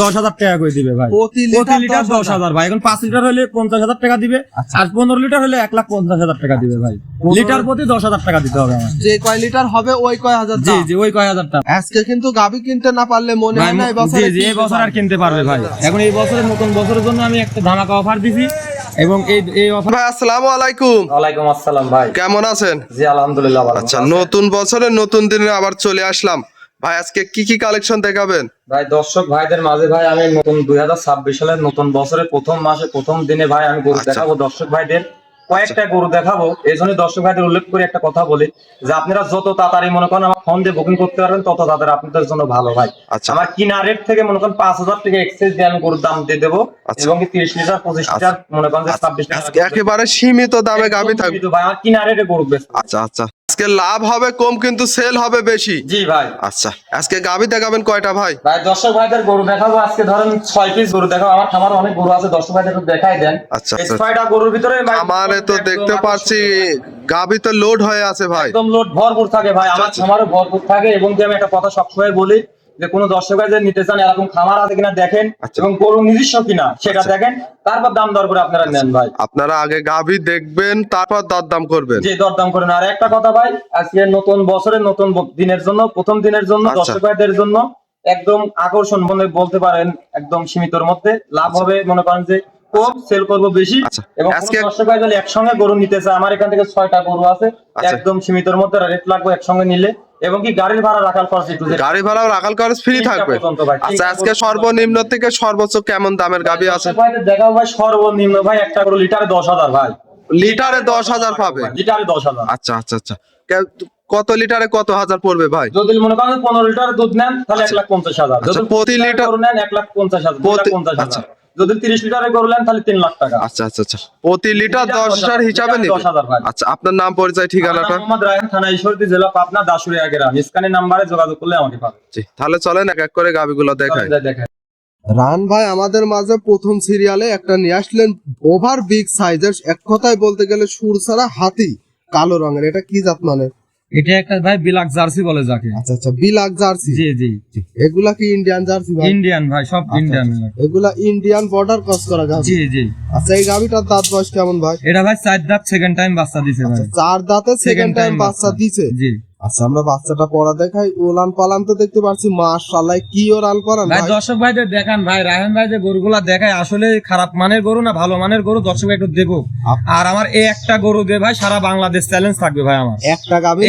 10,000 টাকা করে দিবে ভাই। প্রতি লিটার 10,000 ভাই। এখন 5 লিটার হলে 50,000 টাকা দিবে, আর 15 লিটার হলে 1,50,000 টাকা দিবে ভাই। লিটার প্রতি 10,000 টাকা দিতে হবে আমার। যে কয় লিটার হবে ওই কয় হাজার। জি জি, ওই কয় হাজার টাকা। আজকে কিন্তু গাভী কিনতে না পারলে মনে হয় না এই বছর। জি জি, এই বছর আর কিনতে পারবে ভাই। এখন এই বছরের নতুন বছরের জন্য আমি একটা ধামাকা অফার দিছি, এবং এই অফার। ভাই আসসালামু আলাইকুম। ওয়ালাইকুম আসসালাম ভাই। কেমন আছেন? জি আলহামদুলিল্লাহ ভালো। আচ্ছা, নতুন বছরের নতুন দিনে আবার চলে আসলাম ভাই। আজকে কি কি কালেকশন দেখাবেন ভাই দর্শক ভাইদের মাঝে ভাই আমি নতুন 2026 সালের নতুন বছরের প্রথম মাসে প্রথম দিনে ভাই আমি গরু দেখাবো দর্শক ভাইদের। কয়েকটা গরু দেখাবো। এই জন্য দর্শক ভাইদের উল্লেখ করে একটা কথা বলি যে আপনারা যত তাড়াতাড়ি মনে করেন আমার ফোন দিয়ে বুকিং করতে পারবেন তত তাড়াতাড়ি আপনাদের জন্য ভালো ভাই। আমার কিনা রেট থেকে মনে করেন 5,000 টাকা এক্সেস দিয়ে আমি গরুর দাম দিয়ে দেবো, এবং 30 লিটার 25 লিটার মনে করেন 26 লিটার একেবারে সীমিত দামে গাভী থাকবে ভাই। আমার কিনা রেটে গরু বেচবো। আচ্ছা আচ্ছা, আজকে লাভ হবে কম কিন্তু সেল হবে বেশি। জি ভাই। আচ্ছা, আজকে গাভী দেখাবেন কয়টা ভাই? ভাই দর্শক ভাইদের গরু দেখাবো আজকে ধরেন 6 পিস গরু দেখাবো। আমার খামারে অনেক গরু আছে, দর্শক ভাইদের একটু দেখাই দেন। আচ্ছা এই আচ্ছা, 6টা গরুর ভিতরে ভাই আমারে তো দেখতে পাচ্ছি গাভী তো লোড হয়ে আছে ভাই। একদম লোড ভরপুর থাকে ভাই। আমার খামারে ভরপুর থাকে, এবং আমি একটা কথা সবসময় বলি যে কোনো দর্শক ভাই যে নিতে চান এরকম খামার আছে কিনা দেখেন, এবং গরু নিজস্ব কিনা সেটা দেখেন, তারপর দাম দর করে আপনারা নেন ভাই। আপনারা আগে গাভী দেখবেন, তারপর দরদাম করবেন। জি, দরদাম করেন। আর একটা কথা ভাই, আজকে নতুন বছরের নতুন দিনের জন্য প্রথম দিনের জন্য দর্শক ভাইদের জন্য একদম আকর্ষণ বলতে পারেন, একদম সীমিতর মধ্যে লাভ হবে। মনে করেন যে কম সেল করবো বেশি, এবং দর্শক ভাই যদি একসঙ্গে গরু নিতে চায় আমার এখান থেকে 6টা গরু আছে, একদম সীমিতর মধ্যে রেট লাগবে একসঙ্গে নিলে, এবং কি গাড়ির ভাড়া রাখার খরচ একটু গাড়ি ভাড়া রাখাল খরচ ফ্রি থাকবে। আচ্ছা, আজকে সর্বনিম্ন থেকে সর্বোচ্চ কেমন দামের গাভী আছে দেখাও ভাই? সর্বনিম্ন ভাই একটা গরু লিটারে 10,000 ভাই। লিটারে 10,000 পাবে? লিটারে 10,000। আচ্ছা আচ্ছা আচ্ছা, কত লিটারে কত হাজার পড়বে ভাই? যদি মনে করেন 15 লিটার দুধ নেন তাহলে 1,50,000। যদি প্রতি লিটার গরু নেন 1,50,000, 2,50,000। যদি 30 লিটারের গরু নেন তাহলে 3 লাখ টাকা। আচ্ছা আচ্ছা আচ্ছা, প্রতি লিটার 10,000 হিসাবে নিবে। 10,000 ভাই। আচ্ছা, আপনার নাম পরিচয় ঠিকানাটা? মোহাম্মদ রায়হান, থানা ঈশ্বরদী, জেলা পাবনা, দাসুরিয়া গ্রাম। স্ক্যানের নাম্বারে যোগাযোগ করলে আমাকে পাবেন। জি, তাহলে চলেন এক এক করে গাভীগুলো দেখাই। দেখেন রান ভাই আমাদের মাঝে প্রথম সিরিয়ালে একটা নিয়ে আসলেন ওভার বিগ সাইজের, এক কথায় বলতে গেলে সুর ছাড়া হাতি, কালো রঙের। এটা কি জাত মানে? এটা একটা ভাই বিলাক জার্সি বলে যাকে। আচ্ছা আচ্ছা, বিলাক জার্সি। জি জি, এগুলা কি ইন্ডিয়ান জার্সি ভাই? ইন্ডিয়ান ভাই, সব ইন্ডিয়ান। এগুলা ইন্ডিয়ান বর্ডার ক্রস করা গাভী। জি জি। আচ্ছা, এই গাভীটার দাঁত বয়স কেমন ভাই? এটা ভাই 4 দাঁত, সেকেন্ড টাইম বাচ্চা দিছে ভাই। 4 দাঁতে সেকেন্ড টাইম বাচ্চা দিছে। জি। আচ্ছা, আমরা বাচ্চাটা পড়া দেখাই। ওলান পালান তো দেখতে পাচ্ছি মাশাআল্লাহ, কি ওলান পালান ভাই। ভাই দর্শক ভাইদের দেখান ভাই, রায়হান ভাই যে গরুগুলা দেখায় আসলে খারাপ মানের গরু না ভালো মানের গরু, দর্শক ভাই একটু দেখো। আর আমার এই একটা গরু দিয়ে ভাই সারা বাংলাদেশ চ্যালেঞ্জ থাকবে ভাই। আমার একটা গাভী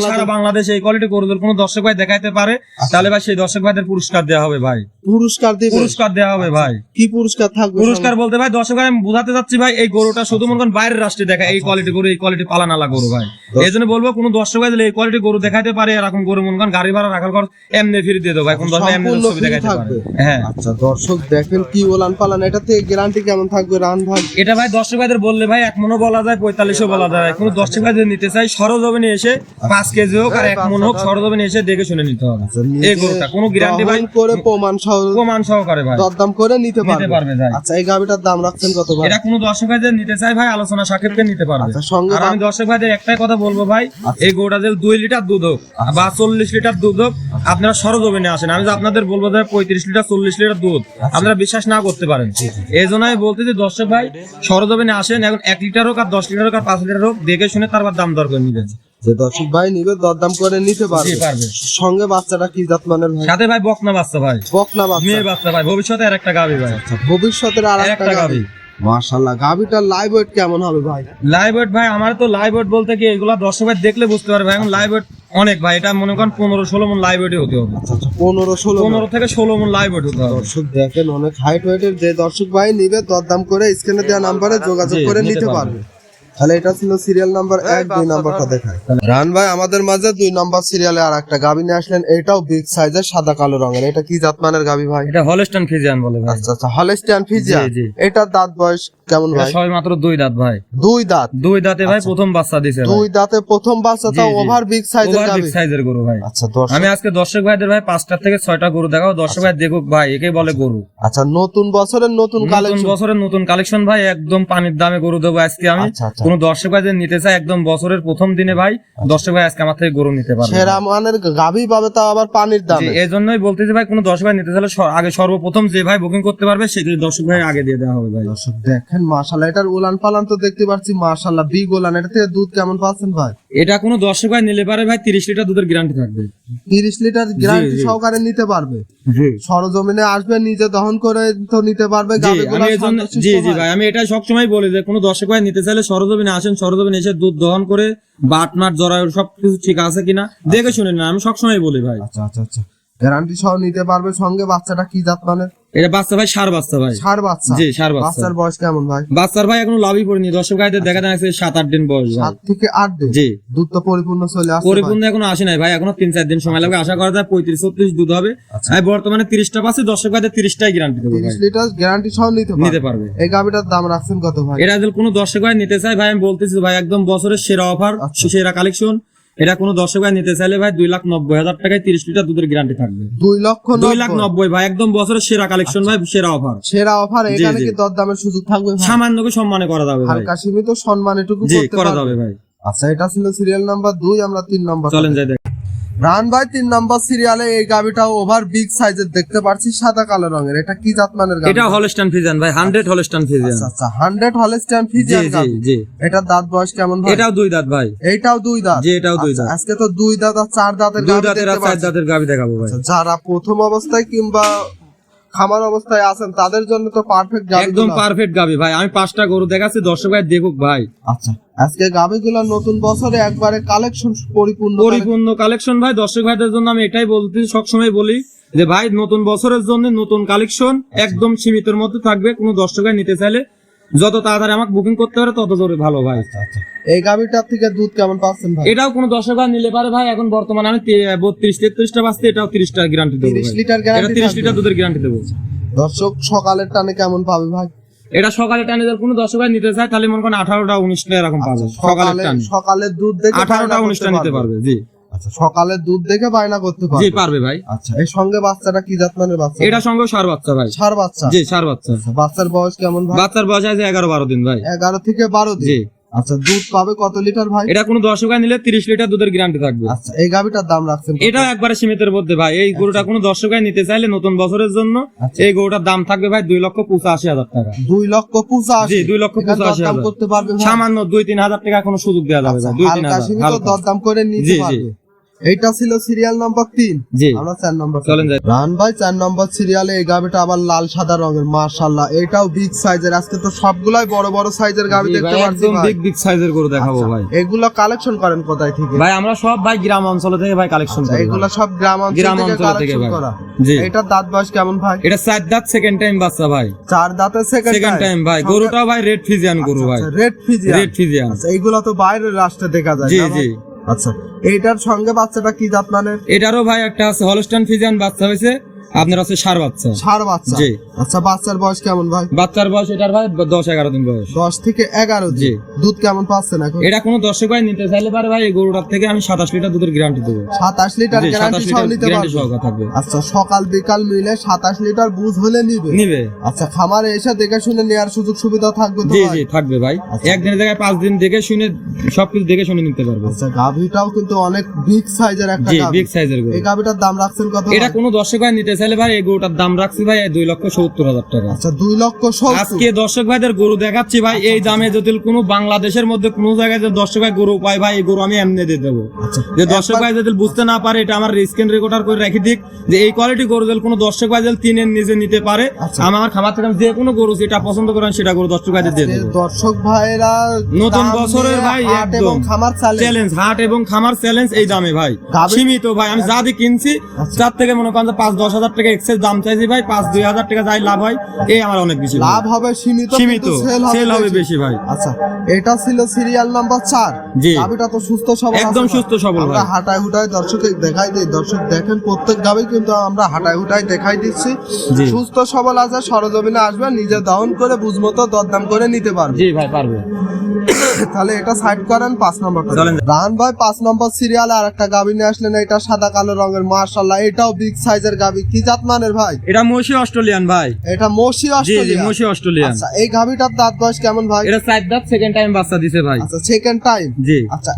সারা বাংলাদেশ এই কোয়ালিটি গরু কোনো দর্শক ভাই দেখাইতে পারে, তাহলে ভাই সেই দর্শক ভাইদের পুরস্কার দেওয়া হবে ভাই। পুরস্কার দেওয়া হবে ভাই। কি পুরস্কার থাকবে? পুরস্কার বলতে ভাই দর্শক ভাই আমি বুঝাতে চাচ্ছি ভাই, এই গরুটা শুধু মনে করেন বাইরের রাষ্ট্রে দেখায় এই কোয়ালিটি গরু, এই কোয়ালিটি পালানালা গরু ভাই। এই জন্য বলবো কোনো দর্শক ভাই এই কোয়ালিটি গরু দেখাইতে পারে, এরকম গরু মনে করেন গাড়ি ভাড়া রাখার খরচ এমনি ফ্রি দিয়ে দেবো ভাই। কোন দর্শক এমনি ছবি দেখাইতে পারে। হ্যাঁ। আচ্ছা, দর্শক দেখেন কি ওলান পালান। এটাতে গ্যারান্টি কেমন থাকবে রান ভাই? এটা ভাই দর্শক ভাইদের বললে ভাই 1 মনও বলা যায়, 45ও বলা যায়। কোনো দর্শক ভাই যদি নিতে চাই সরজমিনে এসে 5 কেজি হোক আর 1 মন হোক সরজমিনে এসে দেখে শুনে নিতে হবে এই গরুটা। কোনো গ্যারান্টি ভাই করে প্রমাণ সহকারে ভাই দরদাম করে নিতে পারবে ভাই। আচ্ছা, এই গাবিটার দাম রাখছেন কত ভাই? এটা কোনো দর্শক ভাই যদি নিতে চাই ভাই আলোচনা সাপেক্ষে নিতে পারবে। আর আমি দর্শক ভাইদের একটাই কথা বলবো ভাই, এই গরুটা যদি 2 লিটার দুধ হোক বা 40 লিটার দুধ হোক, আপনারা সরজমিনে আসেন। আমি যে আপনাদের বলবো যে 35 লিটার 40 লিটার দুধ আপনারা বিশ্বাস না করতে পারেন। এই জন্য আমি বলতে যে দর্শক ভাই সরজমিনে আসেন। এখন 1 লিটার হোক আর 10 লিটার হোক আর 5 লিটার হোক দেখে শুনে তারপর দাম দর করে নিবেন। যে দর্শক ভাই নিবে দরদাম করে নিতে পারবে। সঙ্গে বাচ্চাটা কি জাত মানের ভাই? সাথে ভাই বকনা বাচ্চা ভাই। বকনা বাচ্চা, মেয়ে বাচ্চা ভাই। ভবিষ্যতে আর একটা গাবি ভাই। ভবিষ্যতের আর একটা গাবি। মাশাআল্লাহ, গাবিটার লাইভ ওয়েট কেমন হবে ভাই? লাইভ ওয়েট ভাই আমার তো লাইভ ওয়েট বলতে কি এগুলা দর্শক ভাই দেখলে বুঝতে পারবে। এখন লাইভ ওয়েট অনেক ভাই, এটা মনে করেন 15-16 মন লাইভ ওয়েটই হতে হবে। আচ্ছা আচ্ছা, 15 থেকে 16 মন লাইভ ওয়েট হতে হবে। দর্শক দেখেন অনেক হাইট ওয়েটের। যে দর্শক ভাই নিবে দরদাম করে স্ক্রিনে দেওয়া নম্বরে যোগাযোগ করে নিতে পারবে। তাহলে এটা ছিল সিরিয়াল নাম্বার 1। 2 নাম্বারটা দেখায় রান ভাই আমাদের মাঝে 2 নাম্বার সিরিয়ালে আর একটা গাবি নিয়ে আসলেন। এটাও বিগ সাইজের, সাদা কালো রঙের। এটা কি জাত মানের গাবি ভাই? এটা হলস্টাইন ফ্রিজিয়ান বলে ভাই। আচ্ছা আচ্ছা, হলস্টাইন ফ্রিজিয়ান। এটার দাঁত বয়স কেমন ভাই? সবাই মাত্র 2 দাঁত ভাই। 2 দাঁত? 2 দাঁতে ভাই প্রথম বাচ্চা দিছে ভাই। 2 দাঁতে প্রথম বাচ্চা, তাও ওভার বিগ সাইজের ওভার গাবি। বিগ সাইজের গরু ভাই। আচ্ছা দর্শক, আমি আজকে দর্শক ভাইদের ভাই 5টা থেকে 6টা গরু দেখাবো, দর্শক ভাই দেখুক ভাই, একেই বলে গরু। আচ্ছা নতুন বছরের নতুন নতুন কালেকশন, বছরের নতুন কালেকশন ভাই, একদম পানির দামে গরু দেবো আজকে আমি। আচ্ছা, আচ্ছা। কোন দর্শক ভাই যদি নিতে চায় একদম বছরের প্রথম দিনে ভাই, দর্শক ভাই আজকে আমার থেকে গরু নিতে পারবে। সেরা মানের গাবি পাবে, তাও আবার পানির দামে। এই জন্যই বলতেছি ভাই, কোন দর্শক ভাই নিতে চাইলে আগে সর্বপ্রথম যে ভাই বুকিং করতে পারবে সেগুলি দর্শক ভাই আগে দিয়ে দেওয়া হবে ভাই। দর্শক দেখেন মাশাআল্লাহ, এটার উলান পালান তো দেখতে পাচ্ছি মাশাআল্লাহ বিগ উলান। এটা থেকে দুধ কেমন পাচ্ছেন ভাই? এটা কোন দর্শক ভাই নিলে পারে ভাই 30 লিটার দুধের গ্যারান্টি থাকবে। 30 লিটার গ্যারান্টি জি। সহকারে নিতে পারবে। জি সরজমিনে আসবে, নিজে দহন করে তো নিতে পারবে গাবিগুলো। আমি এজন্য জি ভাই, আমি এটা সবসময় বলি যে কোন দর্শক ভাই নিতে চাইলে সরজমিনে আসেন, সরজমিনে এসে দুধ দহন করে বাট মাট জরায়ু সবকিছু ঠিক আছে কিনা দেখে শুনে না, আমি সবসময় বলি ভাই। আচ্ছা আচ্ছা আচ্ছা, গ্যারান্টি সহ নিতে পারবে। সঙ্গে বাচ্চাটা কি জাত মানের? এটা বাচ্চা ভাই, ষাঁড় বাচ্চা ভাই। ষাঁড় বাচ্চা? জি ষাঁড় বাচ্চা। বাচ্চার বয়স কেমন ভাই? বাচ্চার ভাই এখনো লাভই পড়েনি, দর্শক ভাইদের দেখা যাচ্ছে 7-8 দিন বয়স ভাই। 7 থেকে 8 দিন? জি। দুধ তো পরিপূর্ণ চলে আসছে? পরিপূর্ণ এখনো আসে নাই ভাই, এখনো 3-4 দিন সময় লাগবে, আশা করা যায় 35-36 দুধ হবে। আমি বর্তমানে 30টা পাচ্ছি, দর্শক ভাইদের 30টাই গ্যারান্টি দেবো ভাই। 30 লিটার গ্যারান্টি সহ নিতে পারবে। এই গাবিটার দাম রাখছেন কত ভাই? এটা যদি কোনো দর্শক ভাই নিতে চায় ভাই, আমি বলতেছি ভাই একদম বছরের সেরা অফার, সেরা কালেকশন। এটা কোনো দর্শক ভাই নিতে চাইলে ভাই 2,90,000 টাকায় 30 লিটার দুধের গ্যারান্টি থাকবে। 2,90,000 ভাই, একদম বছরের সেরা কালেকশন ভাই, সেরা অফার। সেরা অফার। এখানে কি দরদামের সুযোগ থাকবে ভাই? সামান্য কি সম্মানে করা যাবে ভাই, হালকা সীমিত সম্মান এটুকু জি করতে করা পারবে যাবে ভাই। আচ্ছা, এটা ছিল সিরিয়াল নাম্বার 2, আমরা 3 নাম্বার। চলেন যাই দেখ। রান ভাই 3 নাম্বার সিরিয়ালে এই গাবিটাও ওভার বিগ সাইজের দেখতে পাচ্ছি, সাদা কালো রঙের। এটা কি জাত মানের গাবি? এটা হলস্টাইন ফ্রিজিয়ান ভাই, 100 হলস্টাইন ফ্রিজিয়ান। আচ্ছা আচ্ছা, 100 হলস্টাইন ফ্রিজিয়ান জি গাবি। জি। এটা দাঁত বয়স কেমন ভাই? এটাও 2 দাঁত ভাই। এইটাও 2 দাঁত? জি এটাও 2 আচ্ছা, দাঁত। আজকে তো 2 দাঁত আর 4 দাঁতের 2 গাবি দাঁতের আর দেখতে 4 পাচ্ছি। দাঁতের গাবি দেখাবো ভাই। আচ্ছা, যারা প্রথম অবস্থায় কিংবা খামার অবস্থায় আছেন তাদের জন্য তো পারফেক্ট গাবি। একদম পারফেক্ট গাবি ভাই, আমি 5টা গরু দেখাচ্ছি, দর্শক ভাই দেখুক ভাই। আচ্ছা, আজকে গাবিগুলো নতুন বছরে একবারে কালেকশন পরিপূর্ণ কালেকশন ভাই। দর্শক ভাইদের জন্য আমি এটাই বলতে সবসময় বলি যে ভাই নতুন বছরের জন্য নতুন কালেকশন একদম সীমিতের মধ্যে থাকবে। কোনো দর্শক ভাই নিতে চাইলে যত তাড়াতাড়ি আমাকে বুকিং করতে পারে তত জোরে ভালো ভাই। এই গাবিটার থেকে দুধ কেমন পাচ্ছেন ভাই? এটাও কোনো দর্শক ভাই নিলে পারে ভাই, এখন বর্তমানে আমি 32-33টা পাচ্ছি, এটাও 30টা গ্যারান্টি দেবো। 30 লিটার গ্যারান্টি? 30 লিটার দুধের গ্যারান্টি দেবো। দর্শক সকালের টানে কেমন পাবে ভাই? এটা সকালে টানে যদি কোনো দর্শক ভাই নিতে চায় তাহলে মনে করেন 18টা-19টা এরকম পাবে। সকালের টানে সকালের দুধ দেখে 18টা-19টা নিতে পারবে। জি আচ্ছা, সকালের দুধ দেখে বায়না করতে পারবে? জি পারবে ভাই। আচ্ছা, এর সঙ্গে বাচ্চাটা কি জাত মানের বাচ্চা? এটা সঙ্গে ষাঁড় বাচ্চা ভাই। ষাঁড় বাচ্চা? জি ষাঁড় বাচ্চা। বাচ্চার বয়স কেমন ভাই? বাচ্চার বয়স আছে 11-12 দিন ভাই। 11 থেকে 12 দিন? জি। আচ্ছা, দুধ পাবে কত লিটার ভাই? এটা কোনো দর্শক ভাই নিলে 30 লিটার দুধের গ্যারান্টি থাকবে। আচ্ছা, এই গাবিটার দাম রাখছেন কত? এটা একবারে সীমিতের মধ্যে ভাই। এই গরুটা কোনো দর্শক ভাই নিতে চাইলে নতুন বছরের জন্য এই গরুটার দাম থাকবে ভাই 2,85,000 টাকা। 2,85,000? জি 2,85,000 করতে পারবে ভাই? সামান্য 2-3 হাজার টাকা কোনো সুযোগ দেওয়া যাবে ভাই। 2-3 হালকা হাজার সীমিত দরদাম করে নিতে জি, জি। পারবে। এইটা ছিল সিরিয়াল নাম্বার 3। জি আমরা 4 নাম্বার। চলেন যাই। রান ভাই 4 নাম্বার সিরিয়ালে এই গাবিটা আবার লাল সাদা রঙের, মাশাআল্লাহ এটাও বিগ সাইজের। আজকে তো সবগুলাই বড় বড় সাইজের গাবি দেখতে পাচ্ছি একদম ভাই। বিগ সাইজের গরু দেখাবো ভাই। এগুলো কালেকশন করেন কোথায় থেকে ভাই? আমরা সব ভাই গ্রাম অঞ্চল থেকে ভাই কালেকশন করি। এগুলো সব গ্রাম অঞ্চল থেকে কালেকশন ভাই। করা। জি। এটার দাঁত বয়স কেমন ভাই? এটা 4 দাঁত সেকেন্ড টাইম বাচ্চা ভাই। 4 দাঁতের সেকেন্ড টাইম ভাই। গরুটাও ভাই রেড ফিজিয়ান গরু ভাই। Red Friesian? Red Friesian. আচ্ছা, এইগুলো তো বাইরের রাষ্ট্রে দেখা যায় জি না ভাই? জি। আচ্ছা, এইটার সঙ্গে বাচ্চাটা কি জাত মানের? এটারও ভাই একটা আছে হলস্টাইন ফিজিয়ান বাচ্চা হয়েছে, আপনার আছে ষাঁড় বাচ্চা। ষাঁড় বাচ্চা? জি। আচ্ছা, বাচ্চার বয়স কেমন ভাই? বাচ্চার বয়স এটার ভাই 10-11 দিন বয়স। 10 থেকে 11 দিন? জি। দুধ কেমন পাচ্ছেন এখন? এটা কোনো দর্শক ভাই নিতে চাইলে পারে ভাই এই গরুটার থেকে আমি 27 লিটার দুধের গ্যারান্টি দেবো। 27 লিটার জি, গ্যারান্টি 27 সহ লিটার নিতে গ্যারান্টি পারবে? সহ থাকবে। আচ্ছা, সকাল বিকাল মিলে 27 লিটার বুঝ হলে নিবে? আচ্ছা, খামারে এসে দেখে শুনে নেওয়ার সুযোগ সুবিধা থাকবে তো জি ভাই? জি থাকবে ভাই। একদিনের জায়গায় 5 দিন দেখে শুনে সবকিছু দেখে শুনে নিতে পারবে। আচ্ছা, গাভীটাও কিন্তু অনেক বিগ সাইজের একটা জি গাভী। বিগ সাইজের গরু। এই গাভীটার দাম রাখছেন কত? এটা কোনো দর্শক ভাই নিতে চাইলে ভাই এই গরুটার দাম রাখছি ভাই 2,70,000 টাকা। আচ্ছা, 2,70,000? আজকে দর্শক ভাইদের গরু দেখাচ্ছি ভাই, এই দামে যদি কোনো বাংলাদেশের মধ্যে কোনো জায়গায় যদি দর্শক ভাই গরু পায় ভাই, এই গরু আমি এমনি দিয়ে দেবো। আচ্ছা, যে দর্শক ভাই যদি বুঝতে না পারে, এটা আমার স্ক্রিন রেকর্ডার করে রেখে দিক যে এই কোয়ালিটি গরু যদি কোনো দর্শক ভাই যদি তিনের নিজে নিতে পারে, আমার খামার থেকে যে কোনো গরু যেটা পছন্দ করেন সেটা গরু দর্শক ভাইদের দিয়ে দেবো। দর্শক ভাইরা নতুন দাম বছরের নিয়ে ভাই হাট এবং একদম খামার চ্যালেঞ্জ। চ্যালেঞ্জ, হাট এবং খামার চ্যালেঞ্জ এই দামে ভাই গাভী- সীমিত ভাই। আমি যা দিয়ে কিনছি তার থেকে মনে করেন 5-10 হাজার 5,000 টাকা এক্সেস দাম চাইছি ভাই, 5-2,000 টাকা যাই লাভ হয়, এই আমার অনেক বেশি লাভ হবে সীমিত, সীমিত, কিন্তু সেল হবে বেশি ভাই। আচ্ছা, এটা ছিল সিরিয়াল নাম্বার 4। জি। গাবিটা তো সুস্থ সবল, একদম সুস্থ সবল আমরা ভাই। হাঁটায় হুটায় দর্শককে দেখাই দিই। দর্শক দেখেন প্রত্যেক গাবি কিন্তু আমরা হাঁটায় হুটায় দেখাই দিচ্ছি। জি। সুস্থ সবল আছে, সরজমিনে আসবেন, নিজে দহন করে বুঝমতো দরদাম করে নিতে পারবে। জি ভাই পারবে। তাহলে এটা সাইড করেন, 5 নম্বরটা চলেন। রান ভাই 5 নম্বর সিরিয়ালে আর একটা গাবি নিয়ে আসলেন। এটা সাদা কালো রঙের, মাশাআল্লাহ, এটাও বিগ সাইজের গাবি। কি জাত মানের ভাই? এটা মশি অস্ট্রেলিয়ান ভাই। এটা মশি জি জি অস্ট্রেলিয়া। মশি অস্ট্রেলিয়ান। আচ্ছা, এই গাবিটার দাঁত বয়স কেমন ভাই? এটা 4 দাঁত, সেকেন্ড টাইম বাচ্চা দিছে ভাই। আচ্ছা, সেকেন্ড টাইম। জি। আচ্ছা,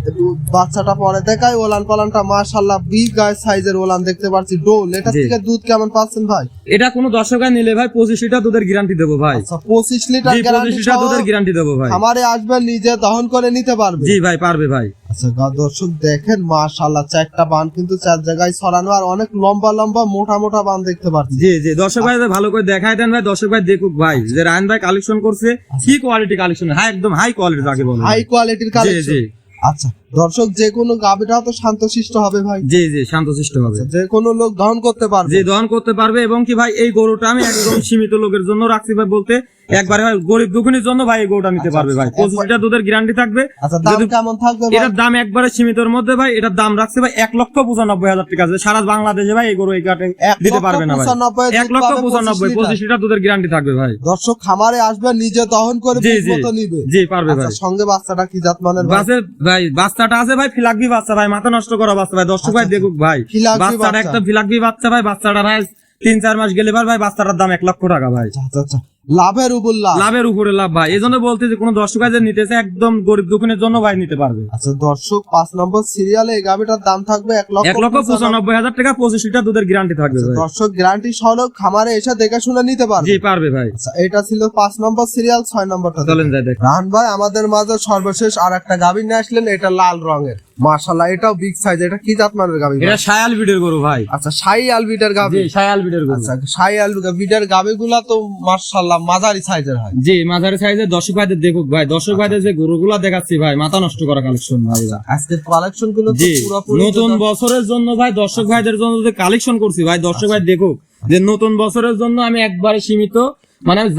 বাচ্চাটা পরে দেখাই। ওলান পালানটা মাশাআল্লাহ বিগ সাইজের ওলান দেখতে পাচ্ছি। ডোল, এটা জি। থেকে দুধ কেমন পাচ্ছেন ভাই? এটা কোনো দর্শক নিলে ভাই 25 লিটার দুধের গ্যারান্টি দেবো ভাই। আচ্ছা, 25 লিটার জি 25 গ্যারান্টি লিটার দুধের গ্যারান্টি দেবো ভাই। আমারে আসবেন, নিজে দহন করে নিতে পারবে। জি ভাই পারবে ভাই। আচ্ছা, দর্শক দেখেন মাশাআল্লাহ, 4টা বান কিন্তু 4 জায়গায় ছড়ানো, আর অনেক লম্বা লম্বা মোটা মোটা বান দেখতে পাচ্ছি। জি জি দর্শক ভাই ভালো করে দেখাই দেন ভাই, দর্শক ভাই দেখুক ভাই যে রায়ন ভাই কালেকশন করছে কি কোয়ালিটি কালেকশন, হাই একদম হাই কোয়ালিটি যাকে বলে। হাই কোয়ালিটির জি কালেকশন। জি আচ্ছা, দর্শক যে কোনো গাবিটা তো শান্তশিষ্ট হবে ভাই। জি জি শান্তশিষ্ট হবে। যে কোনো লোক দহন করতে পারবে। জি দহন করতে পারবে। এবং কি ভাই এই গরুটা আমি একদম সীমিত লোকের জন্য রাখছি ভাই, বলতে একবারে ভাই গরিব দুঃখীর জন্য ভাই এই গরুটা নিতে পারবে ভাই। 25 লিটার দুধের গ্যারান্টি থাকবে। আচ্ছা, দাম যদি- কেমন থাকবে ভাই? এটার দাম একবারে সীমিতর মধ্যে ভাই, এটার দাম রাখছে ভাই 1,95,000 টাকা। যে সারা বাংলাদেশে ভাই এই গরু এই কাটে দিতে পারবে না ভাই। 1,95,000 25 লিটার দুধের গ্যারান্টি থাকবে ভাই। দর্শক খামারে আসবে, নিজে দহন করে জি জি মতো নিবে। জি পারবে ভাই। আচ্ছা, সঙ্গে বাচ্চাটা কি জাত মানের ভাই? বাসে ভাই বাচ্চাটা আছে ভাই ফিলাকবি বাচ্চা ভাই, মাথা নষ্ট করা বাচ্চা ভাই। দর্শক ভাই দেখুক ভাই, ফিলাকবি বাচ্চাটা বাচ্চা। একটা ফিলাকবি বাচ্চা ভাই। বাচ্চাটা ভাই 3-4 মাস গেলে ভাই বাচ্চাটার দাম 1 লক্ষ টাকা ভাই। আচ্ছা আচ্ছা, লাভের উপর লাভ। লাভের উপরে লাভ ভাই। এই জন্য বলতে যে কোনো দর্শক ভাই যে নিতেছে একদম গরিব দুঃখীর জন্য ভাই নিতে পারবে। আচ্ছা, দর্শক 5 নম্বর সিরিয়ালে এই গাবিটার দাম থাকবে 1,95,000 টাকা, 25 লিটার দুধের গ্যারান্টি থাকবে ভাই। দর্শক গ্যারান্টি সহ খামারে এসে দেখে শুনে নিতে পারবে। জি পারবে ভাই। আচ্ছা, এটা ছিল 5 নম্বর সিরিয়াল। 6 নম্বরটা চলেন যাই দেখ। রান ভাই আমাদের মাঝে সর্বশেষ আর একটা গাভী নিয়ে আসলেন। এটা লাল রঙের, মাশাআল্লাহ, এটাও বিগ সাইজ। এটা কি জাত মানের গাভী ভাই? এটা শায়াল বিডের গরু ভাই। আচ্ছা, শাই আলবিটার গাভী। জি শায়াল বিডের গরু। আচ্ছা, শাই আলবিটার গাভীগুলা তো মাশাআল্লাহ মাঝারি সাইজের হয়। জি মাঝারি সাইজের। দর্শক ভাইদের দেখুক ভাই, দর্শক ভাইদের যে গরুগুলা দেখাচ্ছি ভাই মাথা নষ্ট করা কালেকশন ভাই। আজকের কালেকশন গুলো তো জি পুরোপুরি নতুন বছরের জন্য ভাই দর্শক ভাইদের জন্য যে কালেকশন করছি ভাই, দর্শক ভাই দেখুক যে নতুন বছরের জন্য আমি একবারে সীমিত, মানে আমি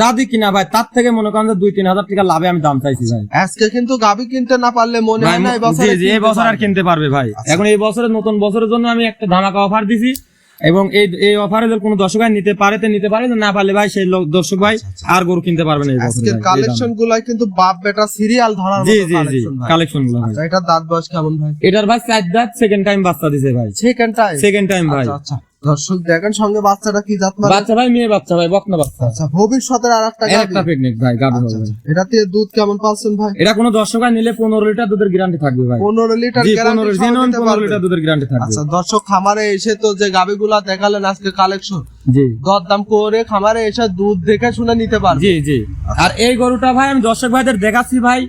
যা দিই কিনা ভাই তার থেকে মনে করেন যে 2-3 হাজার টাকা লাভে আমি দাম চাইছি ভাই। আজকে কিন্তু গাভী কিনতে না পারলে মনে ভাই হয় না এই বছর জি জি এই বছর আর কিনতে পারবে ভাই। এখন এই বছরের নতুন বছরের জন্য আমি একটা ধামাকা অফার দিছি, এবং এই অফারে যদি কোনো দর্শক ভাই নিতে পারে তো নিতে পারে, না পারলে ভাই সেই দর্শক ভাই আর গরু কিনতে পারবে না এই বছর। আজকের কালেকশন গুলাই কিন্তু বাপ বেটা সিরিয়াল ধরার জি মতো জি জি কালেকশন ভাই। কালেকশন গুলো ভাই। আচ্ছা, এটা দাঁত বয়স কেমন ভাই? এটার ভাই 4 দাঁত, সেকেন্ড টাইম বাচ্চা দিছে ভাই। Second time. সেকেন্ড টাইম ভাই। আচ্ছা, দর্শক দেখেন সঙ্গে বাচ্চাটা কি জাত মানে? বাচ্চা ভাই মেয়ে বাচ্চা ভাই, বকনা বাচ্চা। আচ্ছা, ভবিষ্যতের আর একটা গাভী। একটা প্রেগনেন্ট ভাই গাবে হবে ভাই। এটা দিয়ে দুধ কেমন পাচ্ছেন ভাই? এটা কোনো দর্শক ভাই নিলে 15 লিটার দুধের গ্যারান্টি থাকবে ভাই। 15 লিটার জি গ্যারান্টি 15 লিটার দুধের গ্যারান্টি থাকবে। আচ্ছা, দর্শক খামারে এসে তো যে গাভীগুলা দেখালেন আজকে কালেকশন, জি দরদাম করে খামারে এসে দুধ দেখে শুনে নিতে পারবে। জি জি। আর এই গরুটা ভাই আমি দর্শক ভাইদের দেখাচ্ছি ভাই,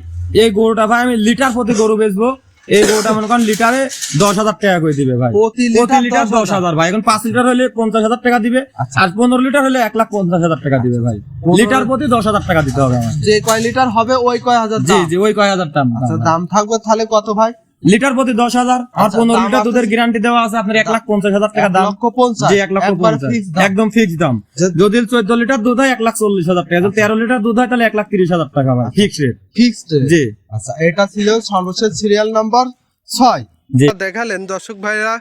এই গরুটা ভাই আমি লিটার প্রতি গরু বেচবো। এই গরুটা মনে করেন লিটারে 10,000 টাকা করে দিবে ভাই। প্রতি লিটার 10,000 ভাই। এখন 5 লিটার হলে 50,000 টাকা দিবে, আর 15 লিটার হলে 1,50,000 টাকা দিবে ভাই। লিটার প্রতি 10,000 টাকা দিতে হবে আমার। যে কয় লিটার হবে ওই কয় হাজার জি দাম। জি ওই কয় হাজার টাকা। আচ্ছা, দাম থাকবে তাহলে কত ভাই? লিটার প্রতি 10,000, আর আচ্ছা, 15 দাম লিটার আছে- দুধের গ্যারান্টি দেওয়া আছে আপনার 1,50,000 টাকা দাম। 1,50,000 জি একবার 1,50,000 fixed দাম। একদম ফিক্স দাম। যদি 14 লিটার দুধ হয় 1,40,000 টাকা, যদি 13 লিটার দুধ হয় তাহলে 1,30,000 টাকা ভাই, ফিক্স রেট। ফিক্সড। জি আচ্ছা, এটা ছিল সর্বশেষ সিরিয়াল নাম্বার 6। জি। দেখালেন দর্শক ভাইরা,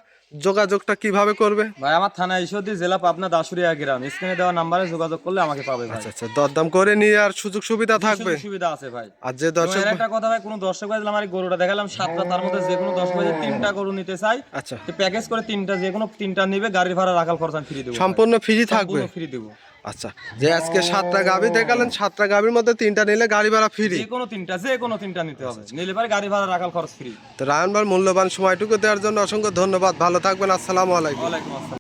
যোগাযোগটা কিভাবে করবে? ভাই আমার থানা ঈশ্বরদী, জেলা পাবনা, দাসুরিয়া গ্রাম। স্ক্রিনে দেওয়া নাম্বারে যোগাযোগ করলে আমাকে পাবে ভাই। আচ্ছা, দরদাম করে নিয়ে আর সুযোগ সুবিধা থাকবে। সুযোগ সুবিধা আছে ভাই। আর যে দর্শক একটা কথা ভাই, কোন দর্শক ভাই আমার এই গরুটা দেখালাম 7টা, তার মধ্যে যে কোনো দর্শক ভাই 3টা গরু নিতে চাই, আচ্ছা, তো প্যাকেজ করে 3টা, যে কোনো 3টা নিবে, গাড়ি ভাড়া রাখাল খরচ আমি ফ্রি দেব, সম্পূর্ণ ফ্রি থাকবে। ফ্রি দেব। আচ্ছা, যে আজকে 7টা গাভী দেখালেন, 7টা গাভীর মধ্যে 3টা নিলে গাড়ি ভাড়া ফ্রি। যে কোনো 3টা নিতে হবে, নিলে পরে গাড়ি ভাড়া রাখাল খরচ ফ্রি। তো রায়ন ভাই মূল্যবান সময়টুকু দেওয়ার জন্য অসংখ্য ধন্যবাদ। ভালো থাকবেন। আসসালামু আলাইকুম। ওয়ালাইকুম আসসালাম।